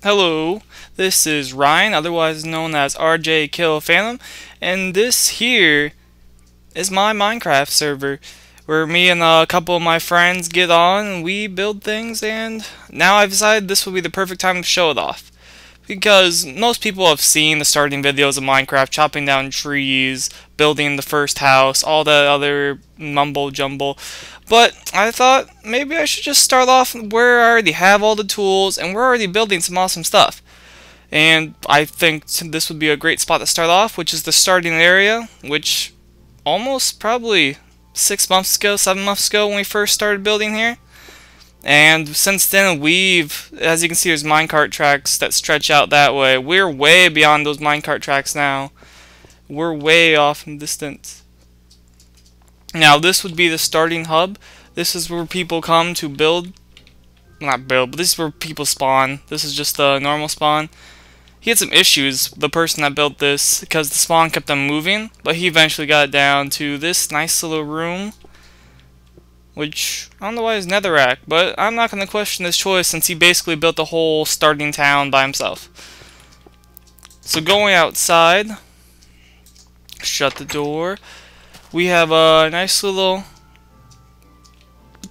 Hello, this is Ryan, otherwise known as RJ Kill Phantom, and this here is my Minecraft server, where me and a couple of my friends get on and we build things, and now I've decided this will be the perfect time to show it off. Because most people have seen the starting videos of Minecraft, chopping down trees, building the first house, all that other mumbo jumble. But I thought maybe I should just start off where I already have all the tools and we're already building some awesome stuff. And I think this would be a great spot to start off, which is the starting area, which almost probably 6 months ago, 7 months ago when we first started building here. And since then as you can see, there's minecart tracks that stretch out that way. We're way beyond those minecart tracks now. We're way off in distance. Now this would be the starting hub. This is where people come to build. Not build, but this is where people spawn. This is just the normal spawn. He had some issues, the person that built this, because the spawn kept on moving, but he eventually got it down to this nice little room, which I don't know why is netherrack, but I'm not going to question his choice since he basically built the whole starting town by himself. So going outside, shut the door. We have a nice little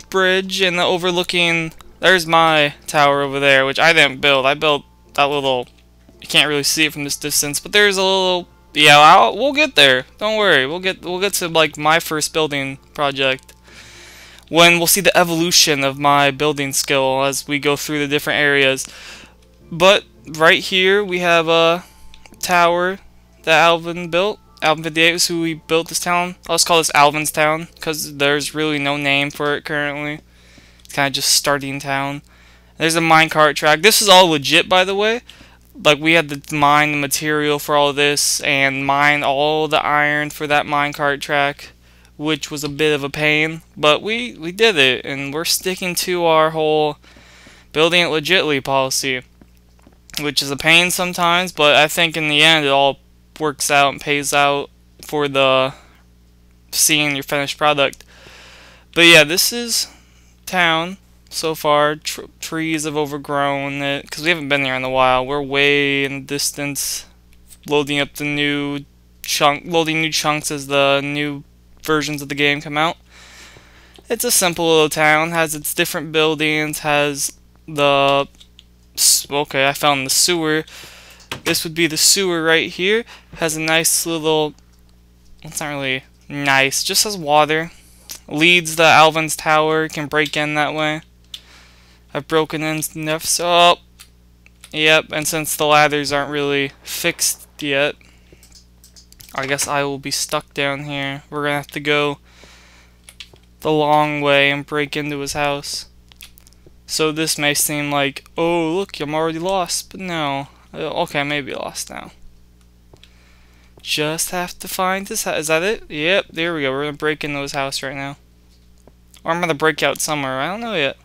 bridge and overlooking. There's my tower over there, which I didn't build. I built that little. You can't really see it from this distance, but there's a little. Yeah, we'll get there. Don't worry. We'll get to like my first building project when we'll see the evolution of my building skill as we go through the different areas. But right here we have a tower that Alvin built. Alvin 58 is who we built this town. I'll just call this Alvin's town because there's really no name for it currently. It's kind of just starting town. There's a minecart track. This is all legit, by the way. Like, we had to mine the material for all this and mine all the iron for that minecart track, which was a bit of a pain, but we did it, and we're sticking to our whole building it legitly policy, which is a pain sometimes, but I think in the end it all works out and pays out for the seeing your finished product. But yeah, this is town so far. Trees have overgrown it because we haven't been here in a while. We're way in the distance, loading up the new chunks as the new versions of the game come out. It's a simple little town, has its different buildings, has the okay, I found the sewer. This would be the sewer right here. Has a nice little, it's not really nice, just has water. Leads the Alvin's tower, can break in that way. I've broken in enough, so yep, and since the ladders aren't really fixed yet, I guess I will be stuck down here. We're gonna have to go the long way and break into his house. So this may seem like, oh look, I'm already lost, but no. Okay, I may be lost now. Just have to find his house. Is that it? Yep, there we go. We're gonna break into his house right now. Or I'm gonna break out somewhere. I don't know yet.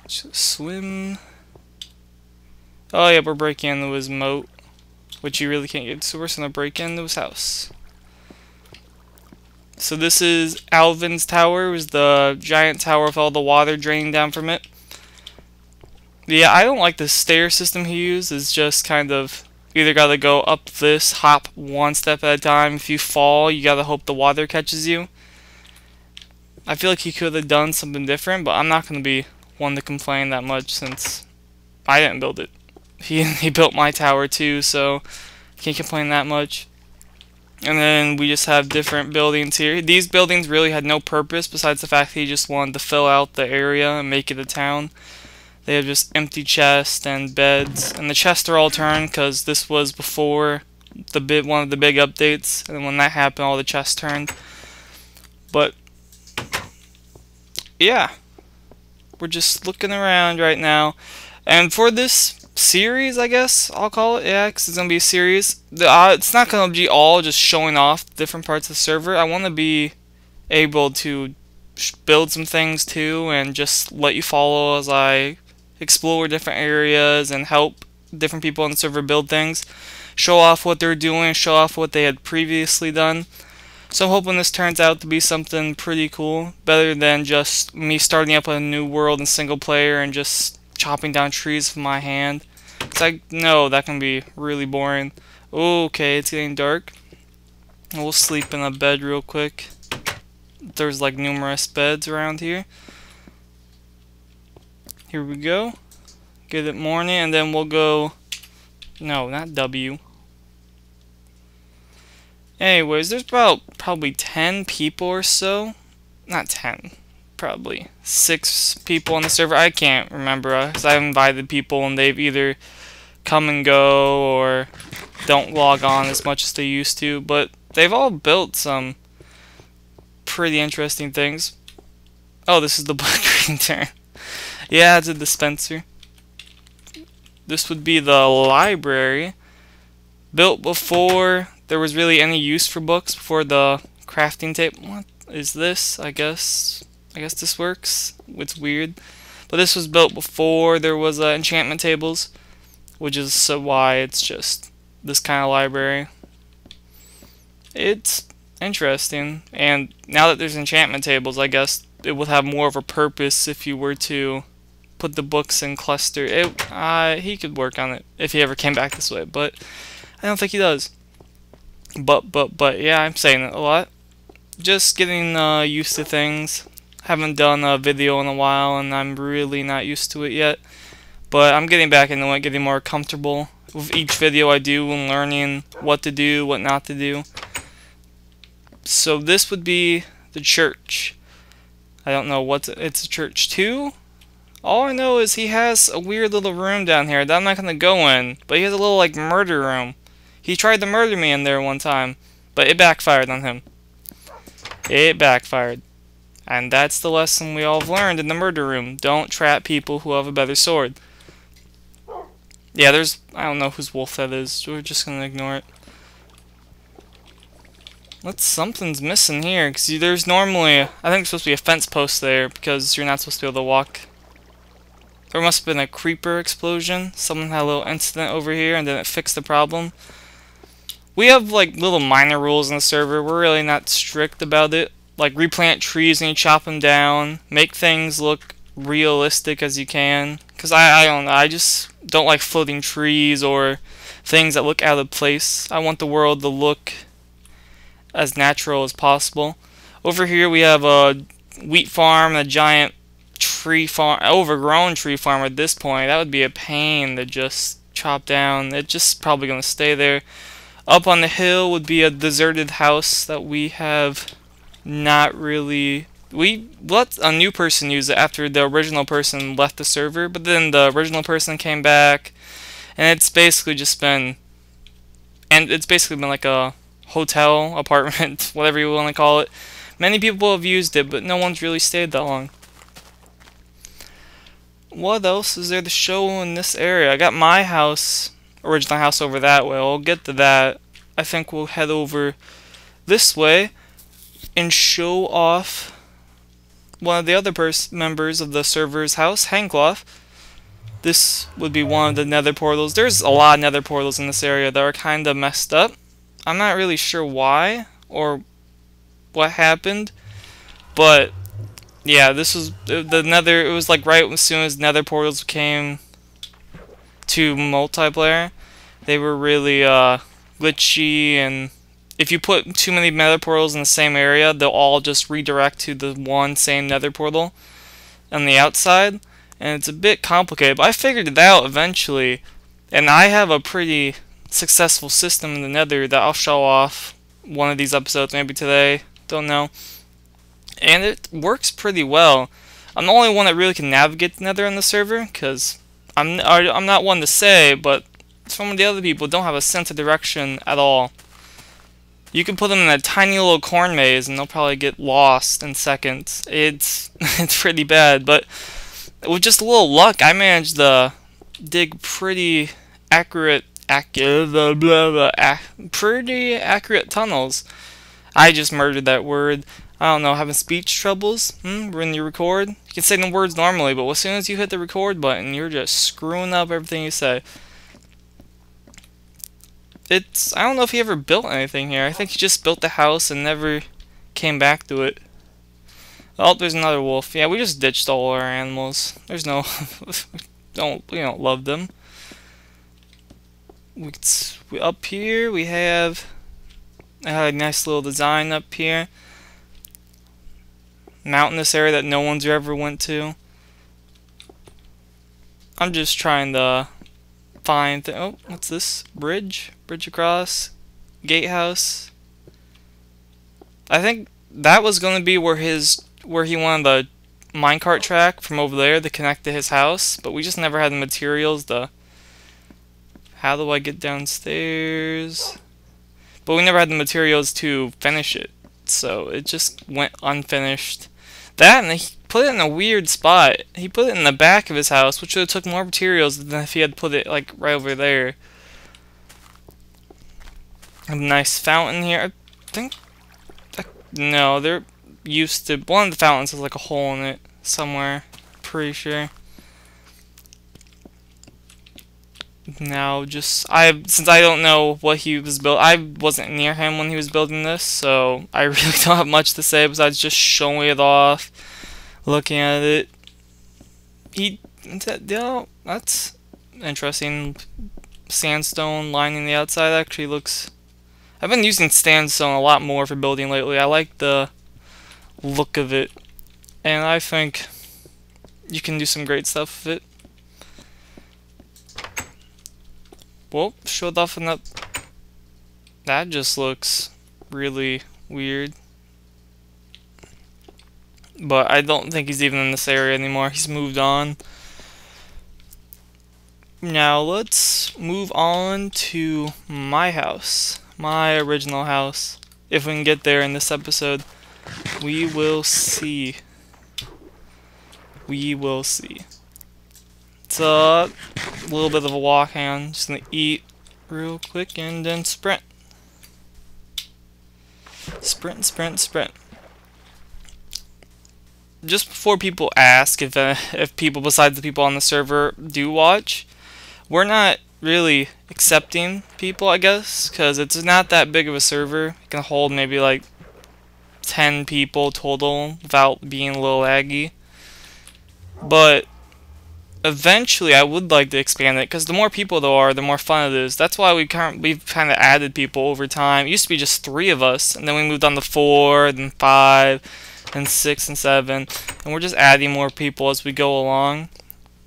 Just swim. Oh yeah, we're breaking into his moat, which you really can't get. So we're just gonna break into his house. So this is Alvin's tower. It was the giant tower with all the water draining down from it. Yeah, I don't like the stair system he used. It's just kind of, you either gotta go up this, hop one step at a time. If you fall, you gotta hope the water catches you. I feel like he could have done something different, but I'm not gonna be one to complain that much since I didn't build it. He built my tower too, so can't complain that much. And then we just have different buildings here. These buildings really had no purpose besides the fact that he just wanted to fill out the area and make it a town. They have just empty chests and beds, and the chests are all turned because this was before one of the big updates, and when that happened, all the chests turned. But yeah, we're just looking around right now, and for this series, I guess I'll call it, yeah, because it's gonna be a series. It's not gonna be all just showing off different parts of the server. I want to be able to build some things too, and just let you follow as I explore different areas and help different people on the server build things, show off what they're doing, show off what they had previously done. So I'm hoping this turns out to be something pretty cool, better than just me starting up a new world in single player and just chopping down trees with my hand. Cause I know that can be really boring. Okay, it's getting dark. We'll sleep in a bed real quick. There's like numerous beds around here. Here we go. Get it morning, and then we'll go. No, not W. Anyways, there's about probably 10 people or so. Not 10. Probably 6 people on the server. I can't remember because I've invited people and they've either come and go or don't log on as much as they used to. But they've all built some pretty interesting things. Oh, this is the book reading turn. Yeah, it's a dispenser. This would be the library. Built before there was really any use for books, before the crafting table. What is this? I guess this works. It's weird. But this was built before there was enchantment tables, which is so why it's just this kind of library. It's interesting, and now that there's enchantment tables, I guess it would have more of a purpose if you were to put the books in cluster. He could work on it if he ever came back this way, but I don't think he does. But yeah, I'm saying it a lot. Just getting used to things. Haven't done a video in a while, and I'm really not used to it yet. But I'm getting back into it, getting more comfortable with each video I do and learning what to do, what not to do. So this would be the church. I don't know what it's a church too. All I know is he has a weird little room down here that I'm not gonna go in, but he has a little like murder room. He tried to murder me in there one time, but it backfired on him. It backfired. And that's the lesson we all have learned in the murder room. Don't trap people who have a better sword. Yeah, I don't know whose wolf that is. We're just gonna ignore it. Something's missing here, because there's normally, I think there's supposed to be a fence post there, because you're not supposed to be able to walk. There must have been a creeper explosion. Someone had a little incident over here, and then it fixed the problem. We have, like, little minor rules in the server. We're really not strict about it. Like, replant trees and you chop them down. Make things look realistic as you can. Because I don't know, I just don't like floating trees or things that look out of place. I want the world to look as natural as possible. Over here we have a wheat farm and a giant tree farm, overgrown tree farm at this point. That would be a pain to just chop down. It's just probably going to stay there. Up on the hill would be a deserted house that we have not really... We let a new person use it after the original person left the server, but then the original person came back, and it's basically just been... And it's basically been like a hotel, apartment, whatever you want to call it. Many people have used it, but no one's really stayed that long. What else is there to show in this area? I got my house, original house over that way. We'll get to that. I think we'll head over this way and show off one of the other members of the server's house, Hangcloth. This would be one of the nether portals. There's a lot of nether portals in this area that are kind of messed up. I'm not really sure why or what happened, but yeah, this was the nether. It was like right as soon as nether portals came to multiplayer, they were really glitchy, and if you put too many nether portals in the same area, they'll all just redirect to the one same nether portal on the outside, and it's a bit complicated, but I figured it out eventually, and I have a pretty successful system in the nether that I'll show off one of these episodes, maybe today, don't know. And it works pretty well. I'm the only one that really can navigate the nether on the server, because I'm not one to say, but some of the other people don't have a sense of direction at all. You can put them in a tiny little corn maze and they'll probably get lost in seconds. It's pretty bad, but with just a little luck, I managed to dig pretty pretty accurate tunnels. I just murdered that word. I don't know, having speech troubles when you record? You can say the words normally, but as soon as you hit the record button, you're just screwing up everything you say. I don't know if he ever built anything here. I think he just built the house and never came back to it. Oh, there's another wolf. Yeah, we just ditched all our animals. There's no... we don't love them. Up here we have a nice little design up here. Mountainous area that no one's ever went to. I'm just trying to find oh, what's this? Bridge across, gatehouse. I think that was gonna be where he wanted the minecart track from over there to connect to his house, but we just never had the materials to. How do I get downstairs? But we never had the materials to finish it, so it just went unfinished. That, and he put it in a weird spot. He put it in the back of his house, which would have took more materials than if he had put it like right over there. A nice fountain here. I think. No, they're used to. One of the fountains has like a hole in it somewhere. Pretty sure. Now, since I don't know what he was I wasn't near him when he was building this, so I really don't have much to say besides just showing it off, looking at it. That's interesting. Sandstone lining the outside actually looks. I've been using sandstone a lot more for building lately. I like the look of it, and I think you can do some great stuff with it. Well, showed off enough. That just looks really weird. But I don't think he's even in this area anymore. He's moved on. Now let's move on to my house. My original house. If we can get there in this episode. We will see. We will see. It's a little bit of a walk. Hang on, just gonna eat real quick and then sprint. Sprint, sprint, sprint. Just before people ask if people besides the people on the server do watch, we're not really accepting people, I guess, because it's not that big of a server. It can hold maybe like 10 people total without being a little laggy. But eventually, I would like to expand it because the more people there are, the more fun it is. That's why we've kind of added people over time. It used to be just 3 of us, and then we moved on to 4, then 5, then 6 and 7, and we're just adding more people as we go along.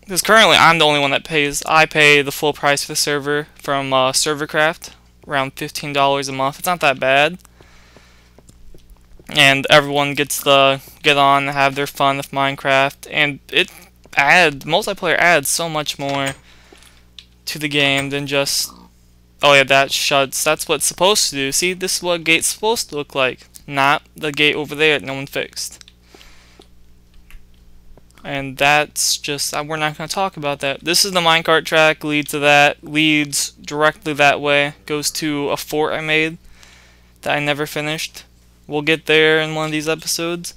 Because currently, I'm the only one that pays. I pay the full price for the server from Servercraft, around $15 a month. It's not that bad, and everyone gets to get on and have their fun with Minecraft, and multiplayer adds so much more to the game than just, oh yeah, that shuts. That's what it's supposed to do. See, this is what a gate's supposed to look like, not the gate over there that no one fixed. And that's just, we're not going to talk about that. This is the minecart track, leads directly that way, goes to a fort I made that I never finished. We'll get there in one of these episodes,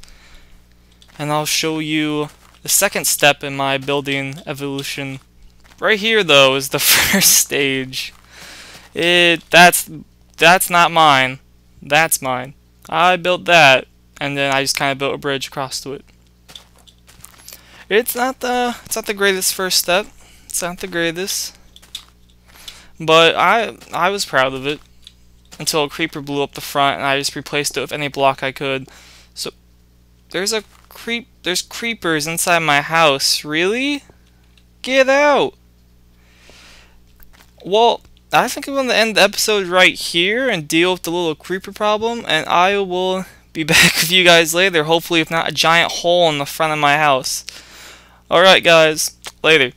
and I'll show you the second step in my building evolution. Right here, though, is the first stage. That's not mine. That's mine. I built that, and then I just kind of built a bridge across to it. It's not the greatest first step. It's not the greatest, but I was proud of it until a creeper blew up the front, and I just replaced it with any block I could. So there's creepers inside my house. Really? Get out! Well, I think I'm going to end the episode right here and deal with the little creeper problem, and I will be back with you guys later, hopefully if not a giant hole in the front of my house. Alright guys, later.